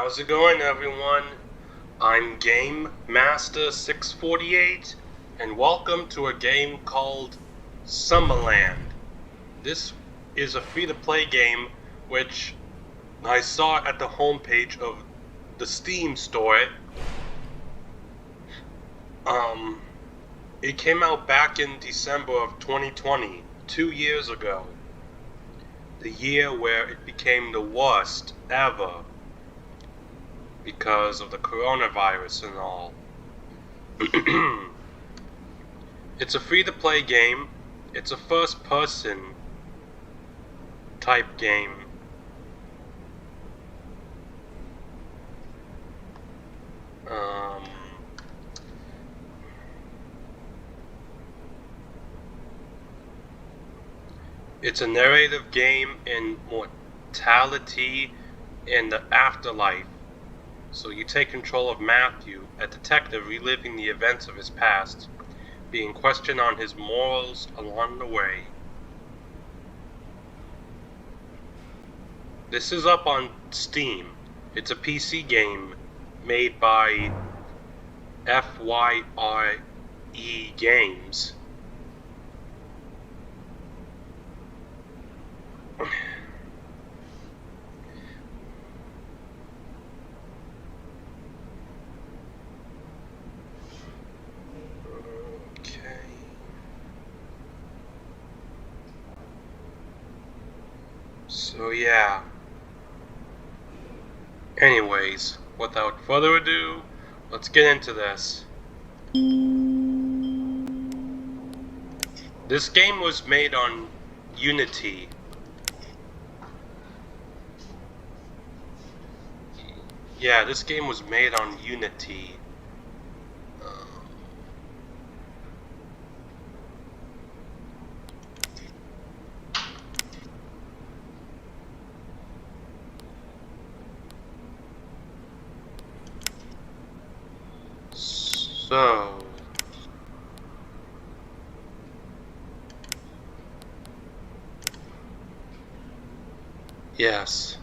How's it going, everyone? I'm Game Master 648, and welcome to a game called Summerland. This is a free-to-play game which I saw at the homepage of the Steam store. It came out back in December of 2020, 2 years ago. The year where it became the worst ever because of the coronavirus and all. It's a free-to-play game. It's a first-person type game. It's a narrative game in mortality and the afterlife. So you take control of Matthew, a detective reliving the events of his past, being questioned on his morals along the way. This is up on Steam. It's a PC game made by FYRE Games. So yeah. Anyways, without further ado, let's get into this. This game was made on Unity. Yeah, this game was made on Unity. So, yes.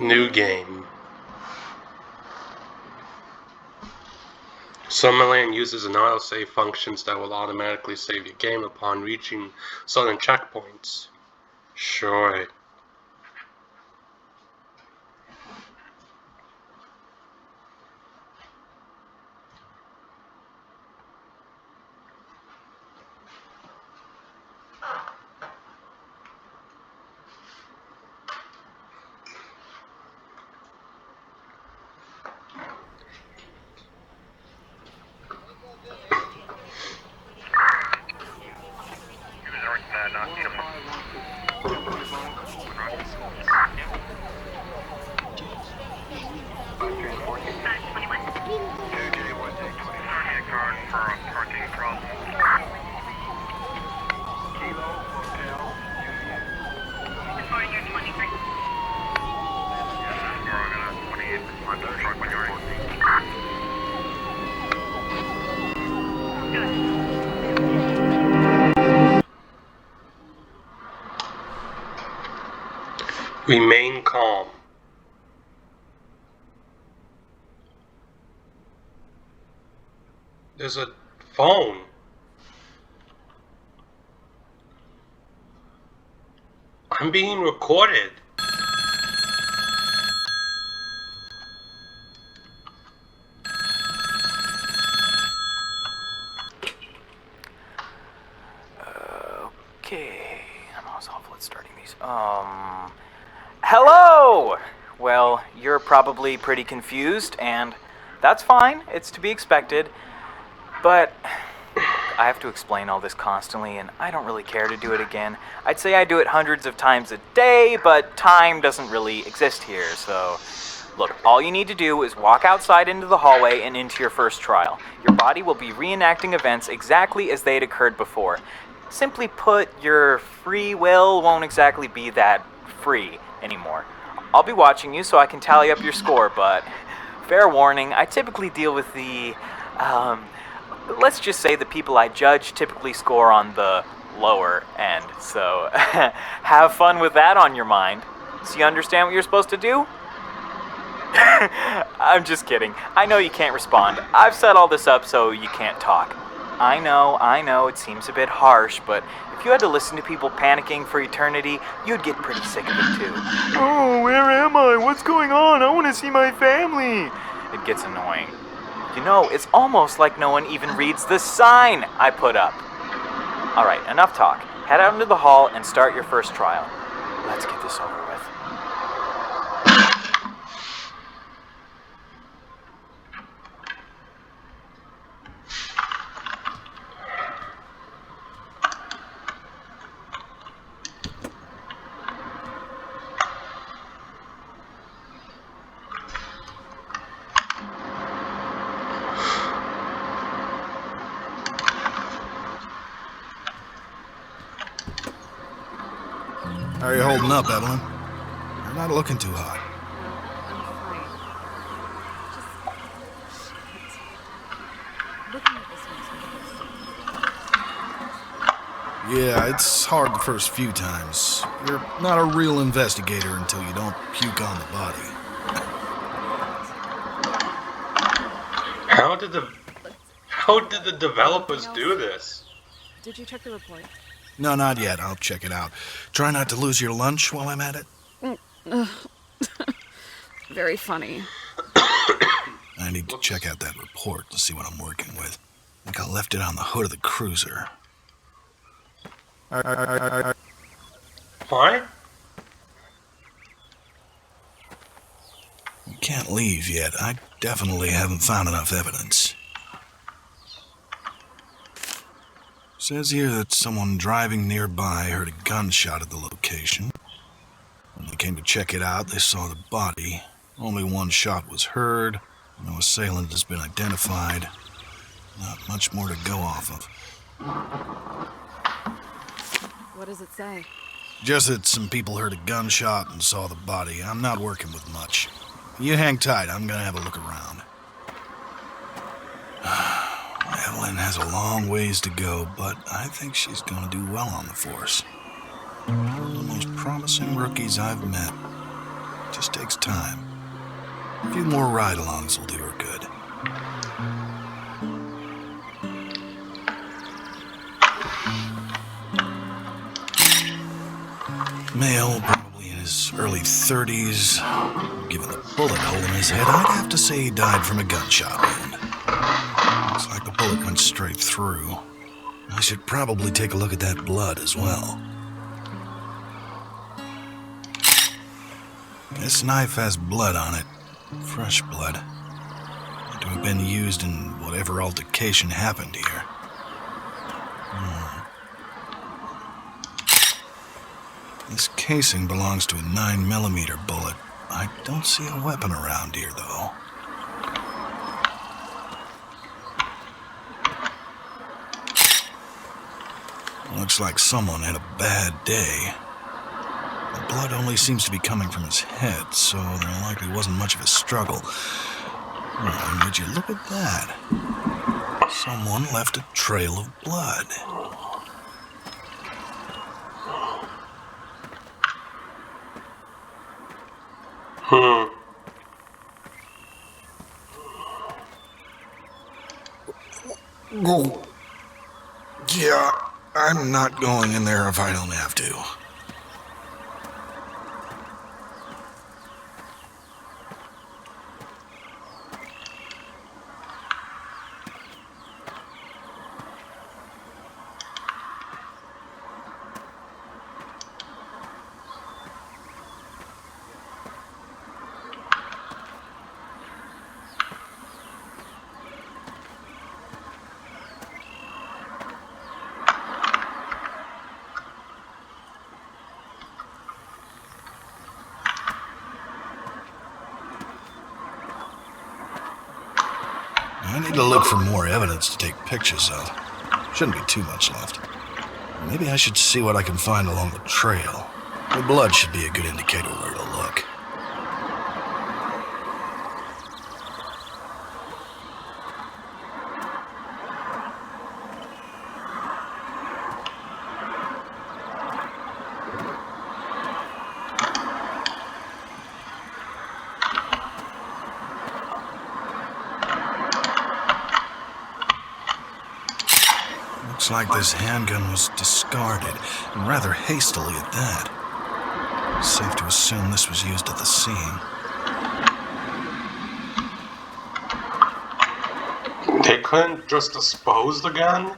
New game. Summerland uses an autosave functions that will automatically save your game upon reaching certain checkpoints. Sure. Remain calm. There's a phone. I'm being recorded. Okay, I'm always awful at starting these. Hello! Well, you're probably pretty confused, and that's fine. It's to be expected. But I have to explain all this constantly, and I don't really care to do it again. I'd say I do it hundreds of times a day, but time doesn't really exist here, so... Look, all you need to do is walk outside into the hallway and into your first trial. Your body will be reenacting events exactly as they had occurred before. Simply put, your free will won't exactly be that free anymore. I'll be watching you so I can tally up your score, but fair warning, I typically deal with the let's just say the people I judge typically score on the lower end, so have fun with that on your mind. So you understand what you're supposed to do? I'm just kidding. I know you can't respond. I've set all this up so you can't talk. I know, it seems a bit harsh, but if you had to listen to people panicking for eternity, you'd get pretty sick of it too. Oh, where am I? What's going on? I want to see my family. It gets annoying. You know, it's almost like no one even reads the sign I put up. Alright, enough talk. Head out into the hall and start your first trial. Let's get this over with. How are you holding up, Evelyn? You're not looking too hot. Yeah, it's hard the first few times. You're not a real investigator until you don't puke on the body. How did the developers do this? Did you check the report? No, not yet. I'll check it out. Try not to lose your lunch while I'm at it. Very funny. I need to check out that report to see what I'm working with. I think I left it on the hood of the cruiser. What? We can't leave yet. I definitely haven't found enough evidence. Says here that someone driving nearby heard a gunshot at the location. When they came to check it out, they saw the body. Only one shot was heard. No assailant has been identified. Not much more to go off of. What does it say? Just that some people heard a gunshot and saw the body. I'm not working with much. You hang tight, I'm gonna have a look around. Evelyn has a long ways to go, but I think she's gonna do well on the force. One of the most promising rookies I've met. Just takes time. A few more ride-alongs will do her good. Male, probably in his early 30s. Given the bullet hole in his head, I'd have to say he died from a gunshot wound. Looks like the bullet went straight through. I should probably take a look at that blood as well. This knife has blood on it. Fresh blood. Had to have been used in whatever altercation happened here. This casing belongs to a 9mm bullet. I don't see a weapon around here, though. Looks like someone had a bad day. The blood only seems to be coming from his head, so there likely wasn't much of a struggle. Oh, would you look at that? Someone left a trail of blood. Oh. Yeah, I'm not going in there if I don't have to. I need to look for more evidence to take pictures of. Shouldn't be too much left. Maybe I should see what I can find along the trail. The blood should be a good indicator where to look. Looks like this handgun was discarded, and rather hastily at that. Safe to assume this was used at the scene. They couldn't just dispose the gun?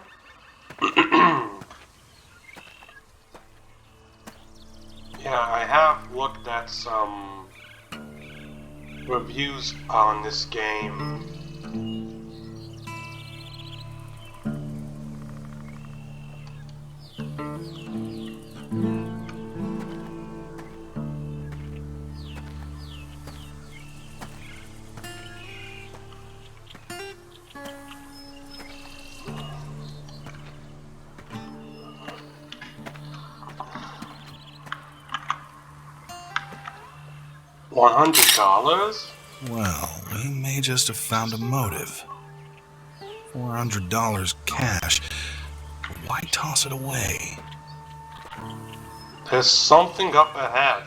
Yeah, I have looked at some reviews on this game. $100? Well, we may just have found a motive. $400 cash. But why toss it away? There's something up ahead.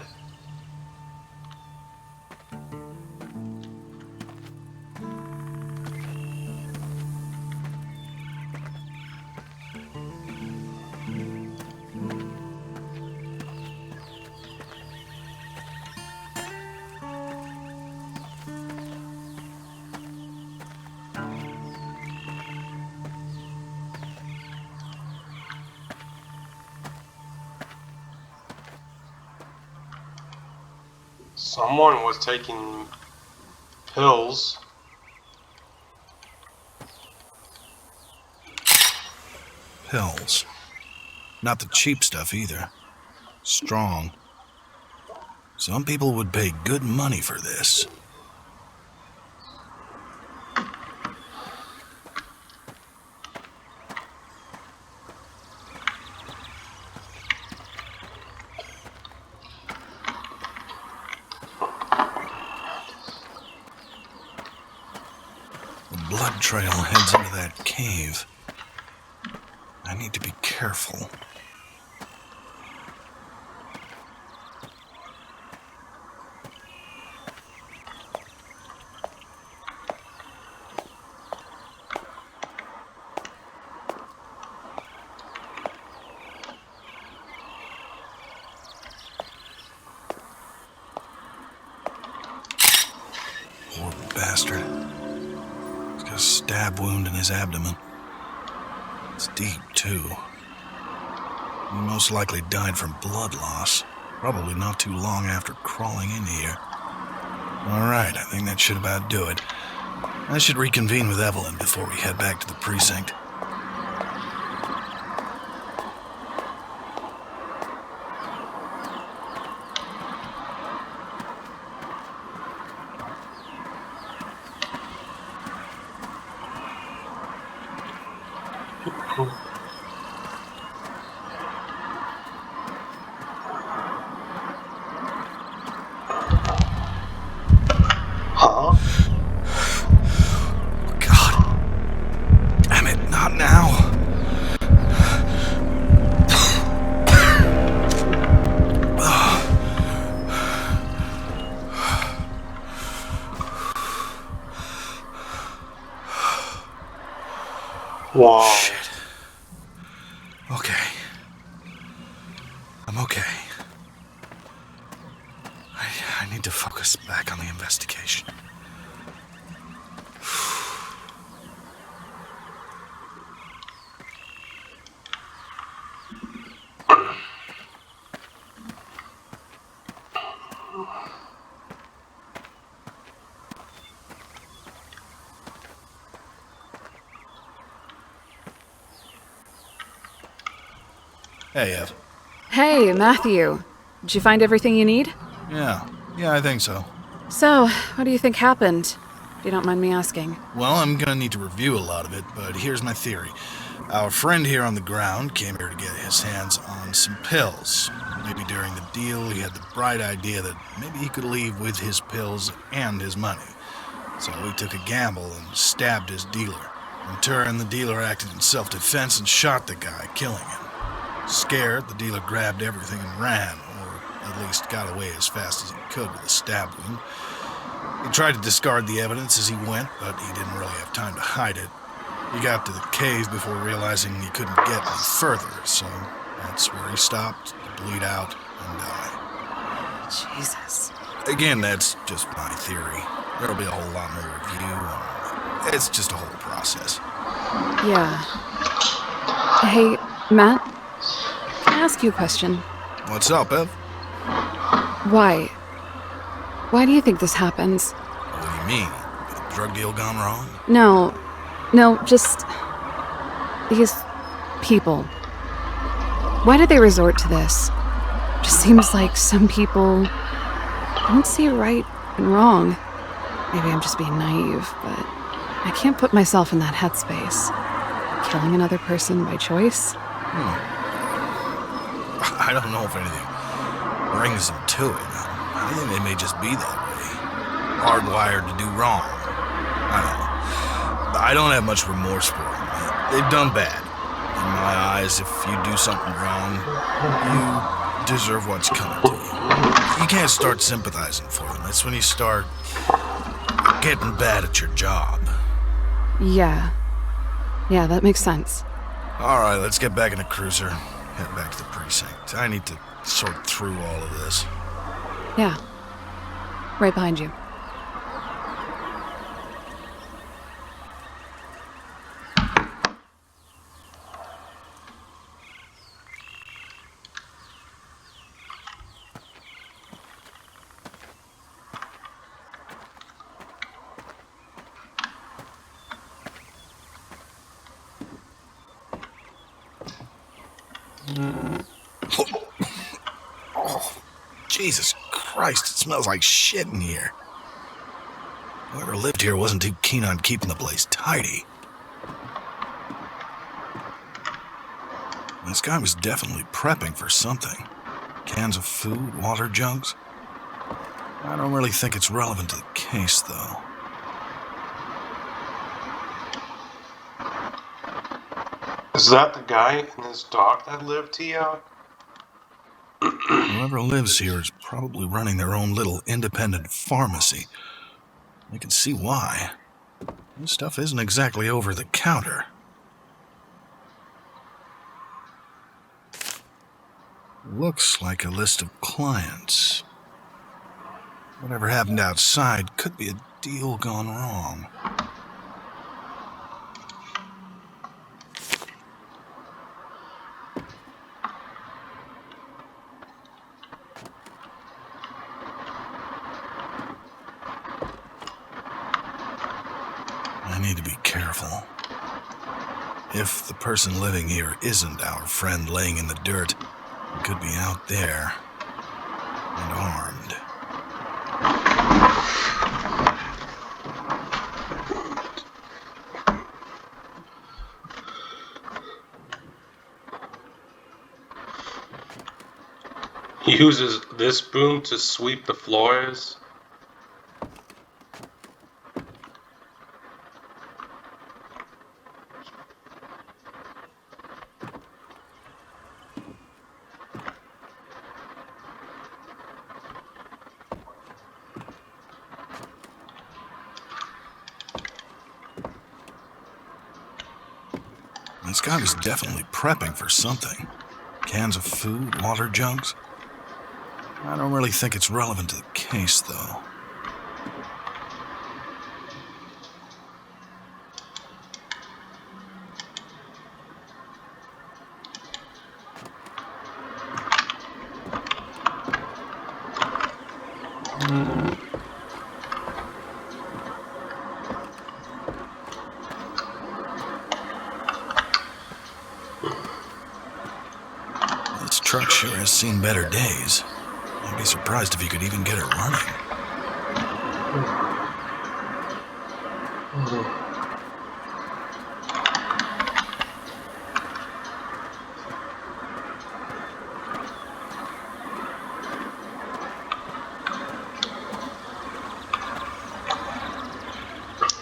Someone was taking pills. Pills. Not the cheap stuff either. Strong. Some people would pay good money for this. The blood trail heads into that cave. I need to be careful. Poor bastard. He's got a stab wound in his abdomen. It's deep, too. He most likely died from blood loss. Probably not too long after crawling in here. Alright, I think that should about do it. I should reconvene with Evelyn before we head back to the precinct. Huh? God. Damn it, not now. Wow. Shit. Okay. I'm okay. I need to focus back on the investigation. Hey, Ev. Hey, Matthew. Did you find everything you need? Yeah, I think so. So, what do you think happened? If you don't mind me asking. Well, I'm gonna need to review a lot of it, but here's my theory. Our friend here on the ground came here to get his hands on some pills. Maybe during the deal, he had the bright idea that maybe he could leave with his pills and his money. So he took a gamble and stabbed his dealer. In turn, the dealer acted in self-defense and shot the guy, killing him. Scared, the dealer grabbed everything and ran, or at least got away as fast as he could with a stab wound. He tried to discard the evidence as he went, but he didn't really have time to hide it. He got to the cave before realizing he couldn't get any further, so that's where he stopped to bleed out and die. Jesus. Again, that's just my theory. There'll be a whole lot more review, and it's just a whole process. Yeah. Hey, Matt, can I ask you a question? What's up, Ev? Why? Why do you think this happens? What do you mean? A drug deal gone wrong? No, just these people. Why do they resort to this? Just seems like some people don't see right and wrong. Maybe I'm just being naive, but I can't put myself in that headspace. Killing another person by choice? I don't know if anything brings them to it. I think they may just be that way. Hardwired to do wrong. I don't know. But I don't have much remorse for them. They've done bad. In my eyes, if you do something wrong, you deserve what's coming to you. You can't start sympathizing for them. That's when you start getting bad at your job. Yeah, that makes sense. All right, let's get back in the cruiser. Head back to the precinct. I need to sort through all of this. Yeah. Right behind you. Oh, Jesus Christ, it smells like shit in here. Whoever lived here wasn't too keen on keeping the place tidy. This guy was definitely prepping for something. Cans of food, water jugs. I don't really think it's relevant to the case, though. Is that the guy and his dog that lived here? Whoever lives here is probably running their own little independent pharmacy. I can see why. This stuff isn't exactly over the counter. Looks like a list of clients. Whatever happened outside could be a deal gone wrong. I need to be careful. If the person living here isn't our friend laying in the dirt, he could be out there and armed. He uses this broom to sweep the floors. This guy was definitely prepping for something. Cans of food, water jugs. I don't really think it's relevant to the case, though. This truck sure has seen better days. I'd be surprised if you could even get it running.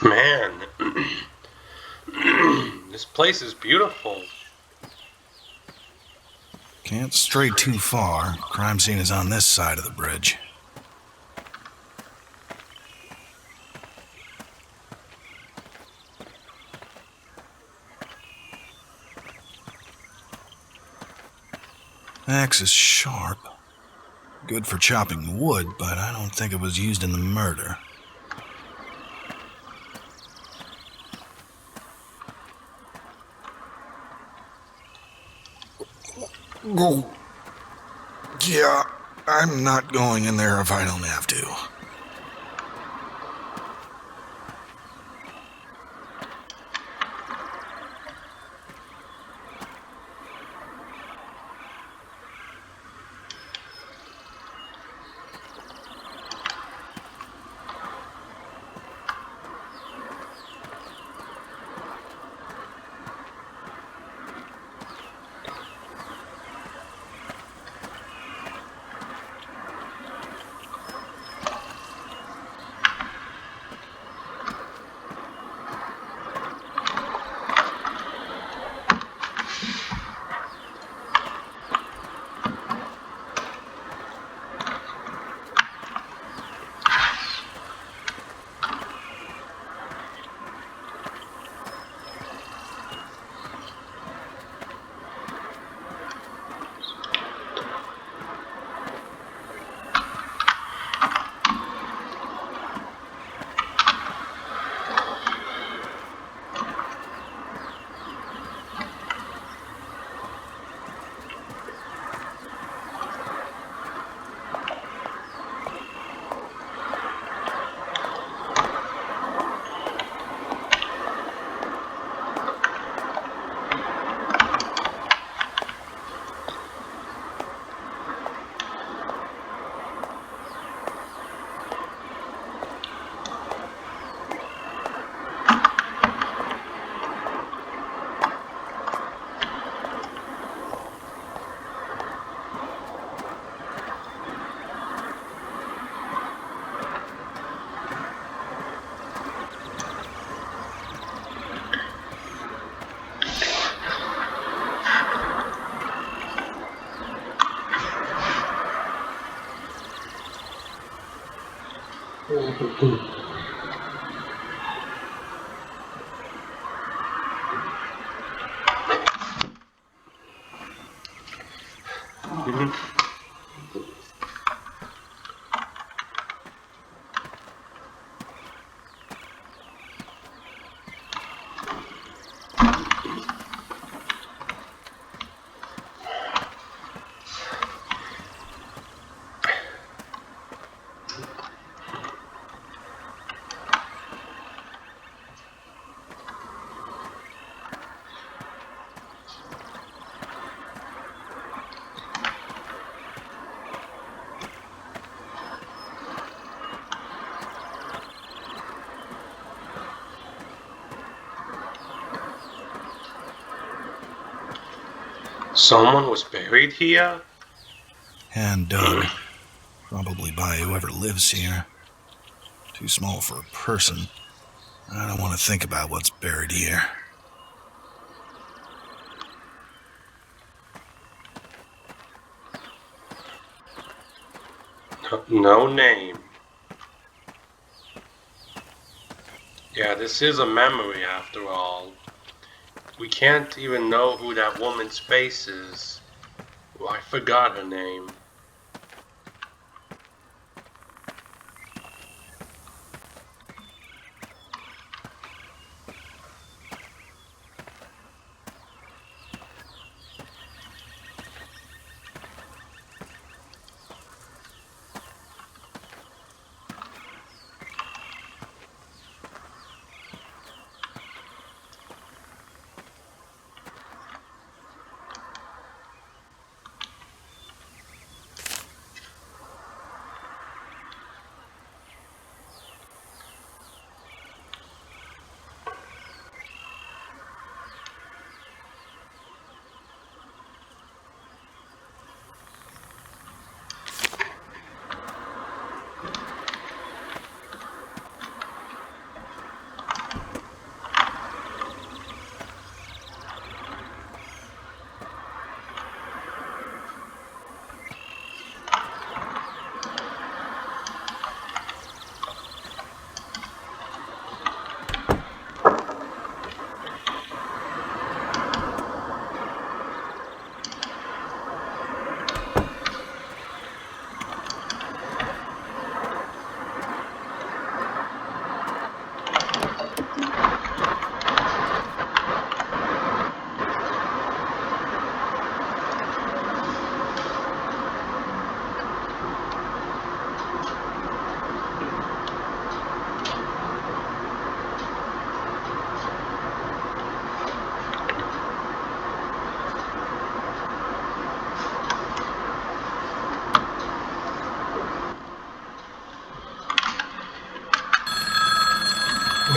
Man, this place is beautiful. Can't stray too far. Crime scene is on this side of the bridge. Axe is sharp. Good for chopping wood, but I don't think it was used in the murder. Go. Yeah, I'm not going in there if I don't have to. Someone was buried here? Hand dug. Probably by whoever lives here. Too small for a person. I don't want to think about what's buried here. No name. Yeah, this is a memory after all. We can't even know who that woman's face is. Well, I forgot her name.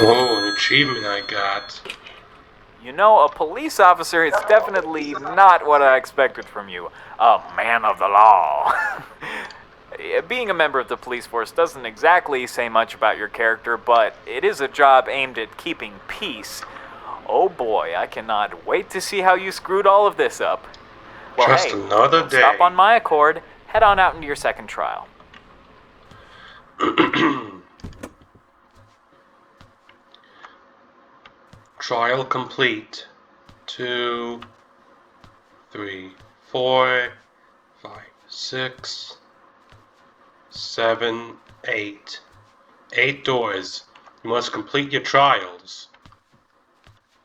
Oh, an achievement I got. You know, a police officer is definitely not what I expected from you. A man of the law. Being a member of the police force doesn't exactly say much about your character, but it is a job aimed at keeping peace. Oh boy, I cannot wait to see how you screwed all of this up. Well, Just hey, another don't stop day. on my accord. Head on out into your second trial. Trial complete. 2, 3, 4, 5, 6, 7, 8. 8 doors. You must complete your trials.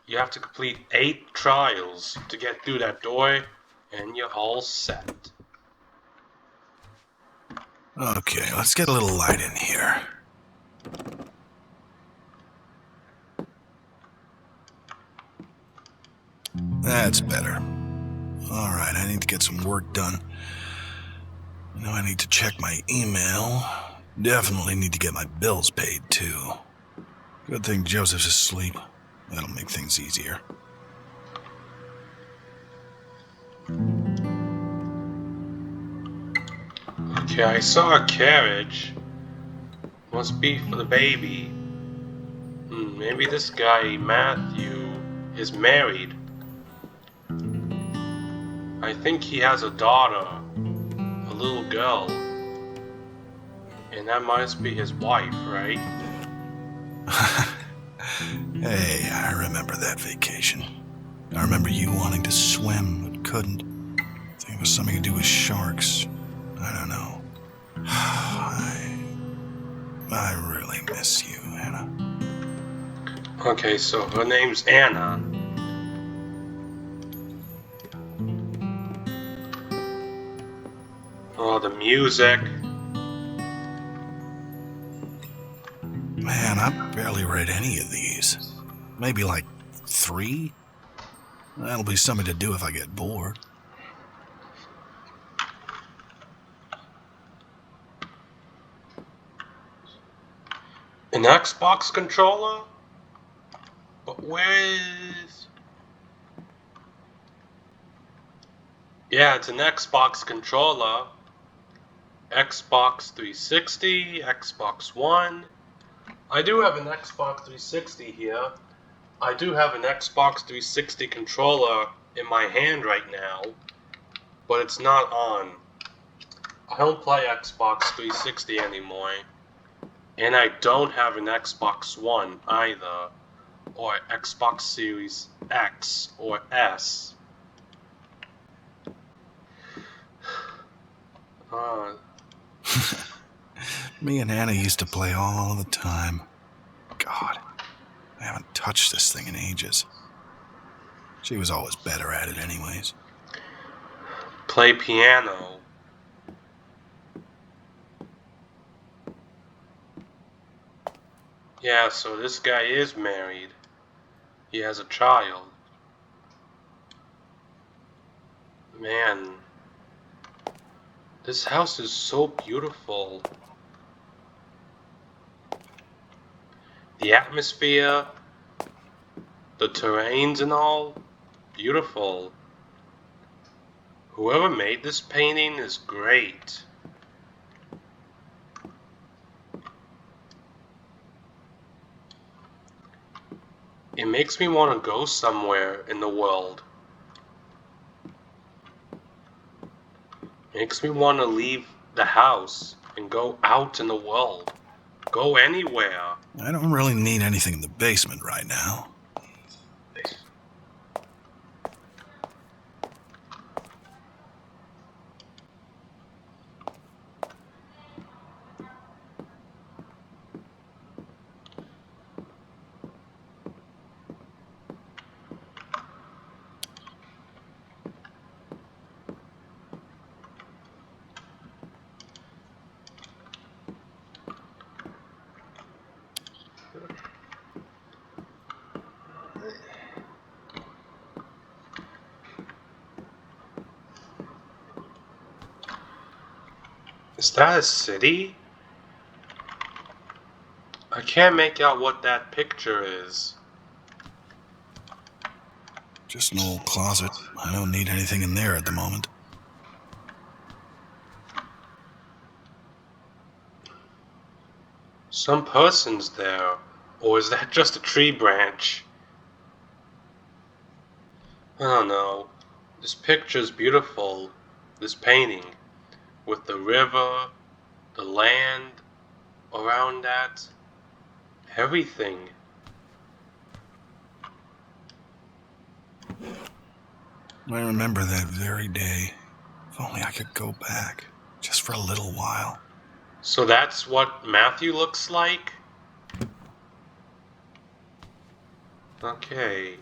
You have to complete 8 trials to get through that door, and you're all set. Okay, let's get a little light in here. That's better. Alright, I need to get some work done. Now I need to check my email. Definitely need to get my bills paid, too. Good thing Joseph's asleep. That'll make things easier. Okay, I saw a carriage. Must be for the baby. Maybe this guy, Matthew, is married. I think he has a daughter, a little girl. And that must be his wife, right? Hey, I remember that vacation. I remember you wanting to swim but couldn't. I think it was something to do with sharks. I don't know. I really miss you, Anna. Okay, so her name's Anna. Oh, the music. Man, I've barely read any of these. Maybe like 3? That'll be something to do if I get bored. An Xbox controller? But where is... Yeah, it's an Xbox controller. Xbox 360, Xbox One. I do have an Xbox 360 here. I do have an Xbox 360 controller in my hand right now, but it's not on. I don't play Xbox 360 anymore. And I don't have an Xbox One either, or Xbox Series X or S. Me and Anna used to play all the time. God, I haven't touched this thing in ages. She was always better at it anyways. Play piano. Yeah, so this guy is married. He has a child. Man, this house is so beautiful. The atmosphere, the terrains and all, beautiful. Whoever made this painting is great. It makes me want to go somewhere in the world. Makes me want to leave the house and go out in the world. Go anywhere. I don't really need anything in the basement right now. Is that a city? I can't make out what that picture is. Just an old closet. I don't need anything in there at the moment. Some person's there. Or is that just a tree branch? I don't know. This picture's beautiful. This painting. With the river, the land around that. Everything. I remember that very day. If only I could go back. Just for a little while. So that's what Matthew looks like? Okay.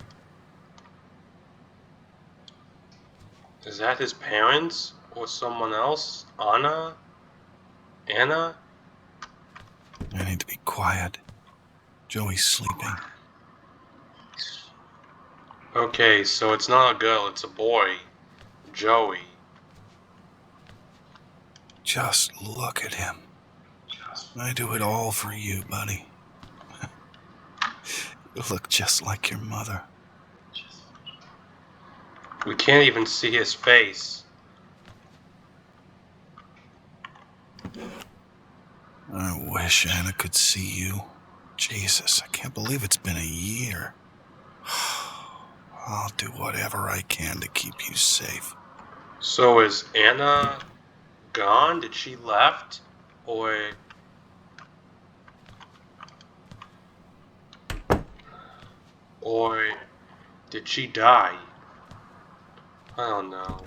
Is that his parents? Or someone else? Anna? Anna? I need to be quiet. Joey's sleeping. Okay, so it's not a girl, it's a boy. Joey. Just look at him. I do it all for you, buddy. You look just like your mother. We can't even see his face. I wish Anna could see you. Jesus, I can't believe it's been a year. I'll do whatever I can to keep you safe. So is Anna gone? Did she left? Or did she die? I don't know.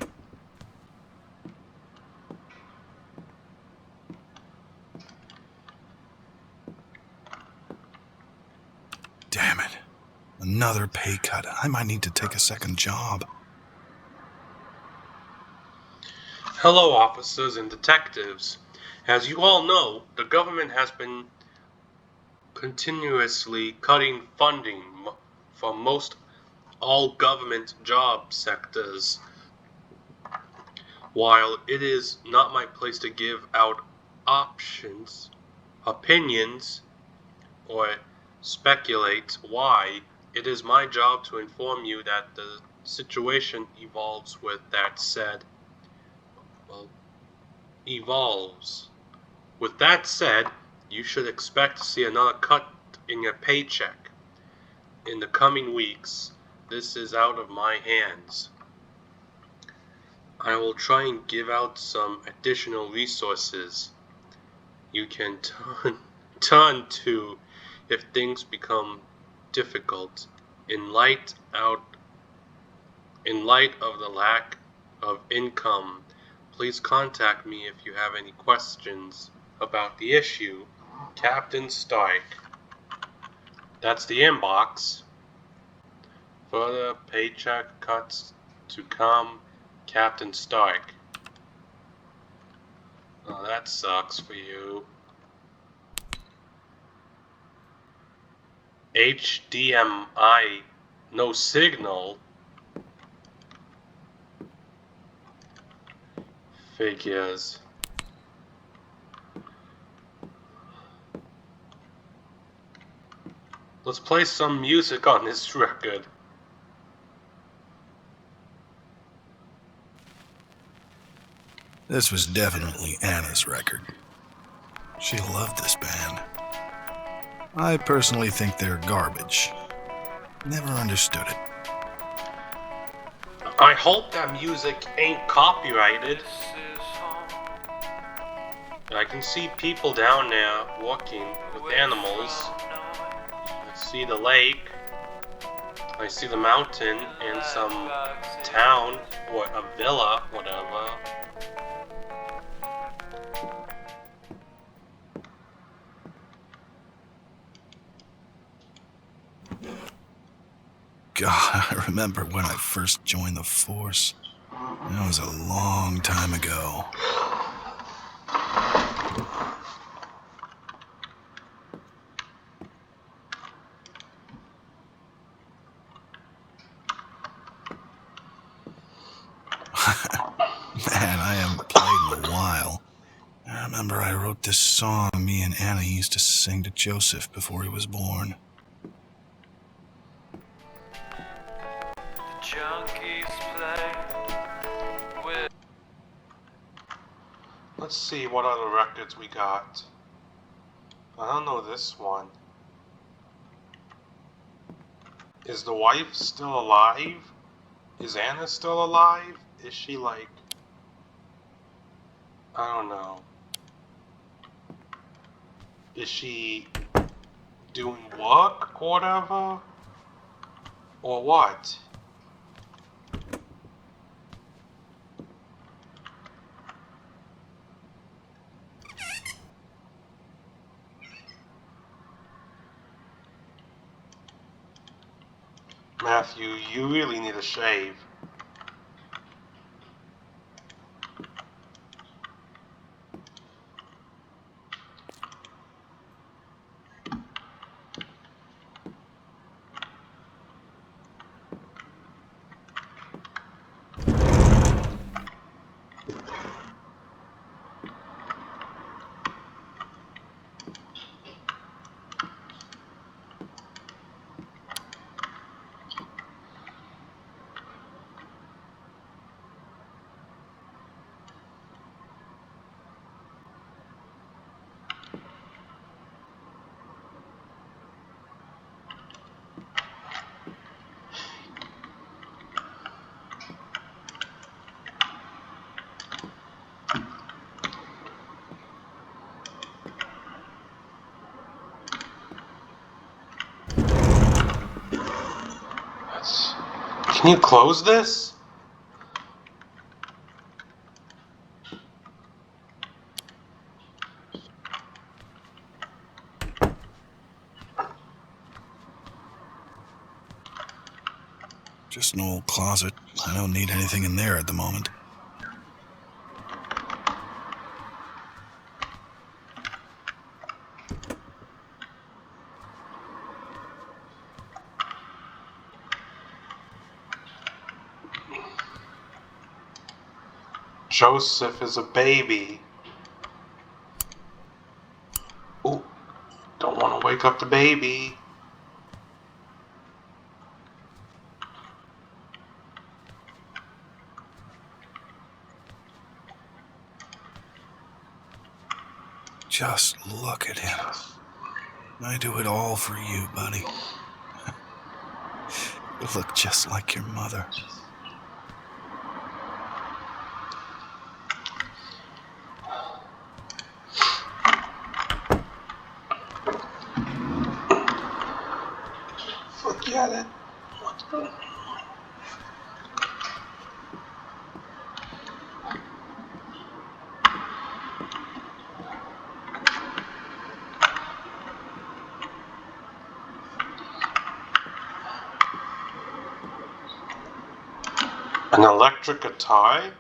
Damn it. Another pay cut. I might need to take a second job. Hello, officers and detectives. As you all know, the government has been continuously cutting funding for most all government job sectors. While it is not my place to give out opinions, or speculate why, it is my job to inform you that the situation evolves. With that said, you should expect to see another cut in your paycheck in the coming weeks. This is out of my hands. I will try and give out some additional resources you can turn to if things become difficult. In light of the lack of income, please contact me if you have any questions about the issue. Captain Stark. That's the inbox. Further paycheck cuts to come, Captain Stark. Oh, that sucks for you. HDMI, no signal. Figures. Let's play some music on this record. This was definitely Anna's record. She loved this band. I personally think they're garbage. Never understood it. I hope that music ain't copyrighted. I can see people down there walking with animals. I see the lake. I see the mountain and some town or a villa, whatever. God, I remember when I first joined the force. That was a long time ago. Man, I haven't played in a while. remember I wrote this song me and Anna used to sing to Joseph before he was born. The junkies play with. Let's see what other records we got. I don't know this one. Is the wife still alive? Is Anna still alive? Is she like... I don't know. Is she doing work or whatever? Or what? Matthew, you really need a shave. Can you close this? Just an old closet. I don't need anything in there at the moment. Joseph is a baby. Ooh, don't want to wake up the baby. Just look at him. I do it all for you, buddy. You look just like your mother. Forget it. An electric guitar?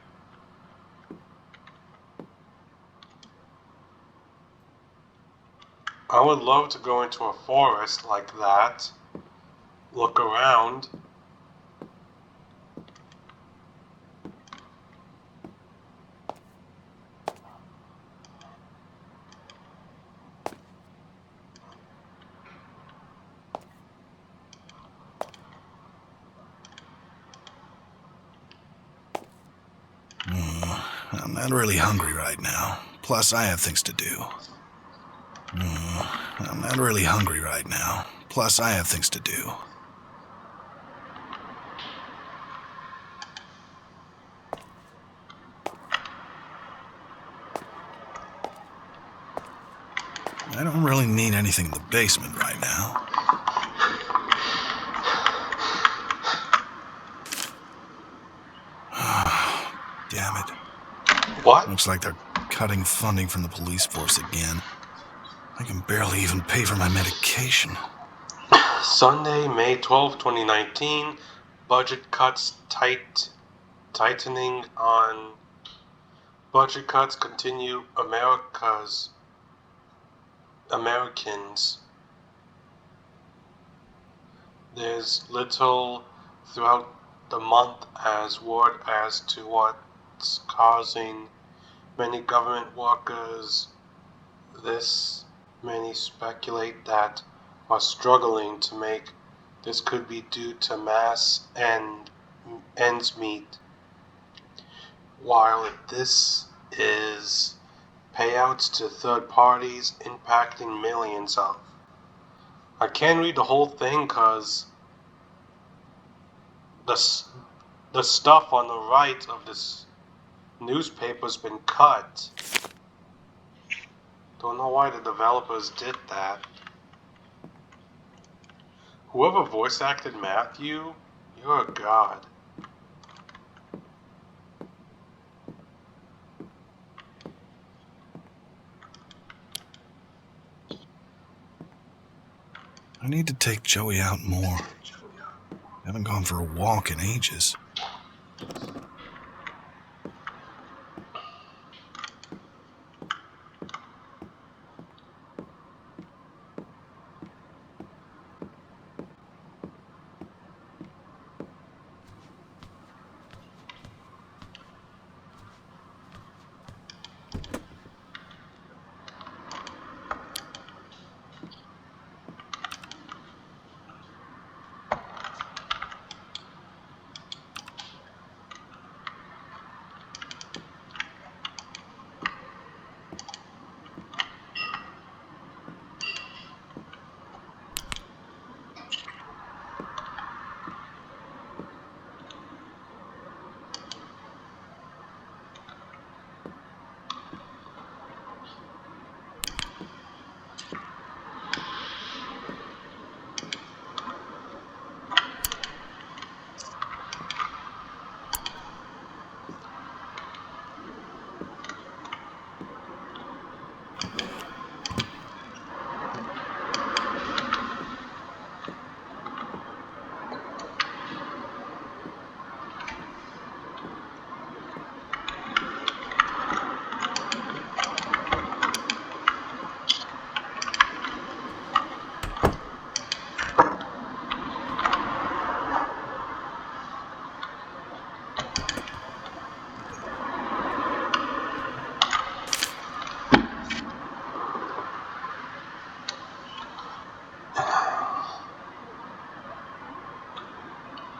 I would love to go into a forest like that. Look around. I'm not really hungry right now. Plus, I have things to do. I'm not really hungry right now. Plus, I have things to do. I don't really need anything in the basement right now. Damn it. What? Looks like they're cutting funding from the police force again. I can barely even pay for my medication. Sunday, May 12, 2019. Budget cuts tightening on... Budget cuts continue Americans. There's little throughout the month as word as to what's causing many government workers, this many speculate that are struggling to make. This could be due to mass and ends meet, while this is payouts to third parties impacting millions of. I can't read the whole thing because the stuff on the right of this newspaper's been cut. Don't know why the developers did that. Whoever voice acted Matthew, you're a god. I need to take Joey out more. Haven't gone for a walk in ages.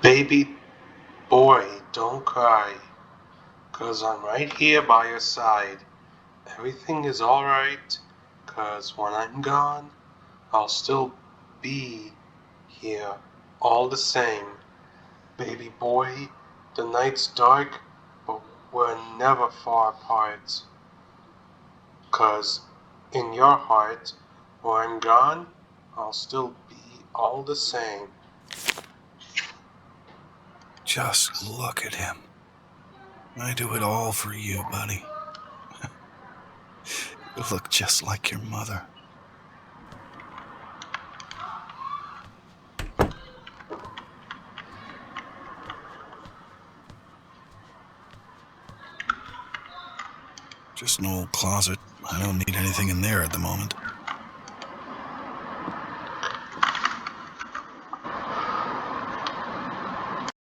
Baby boy, don't cry, 'cause I'm right here by your side. Everything is alright, 'cause when I'm gone, I'll still be here all the same. Baby boy, the night's dark, but we're never far apart. 'Cause in your heart, when I'm gone, I'll still be all the same. Just look at him. I do it all for you, buddy. You look just like your mother. Just an old closet. I don't need anything in there at the moment.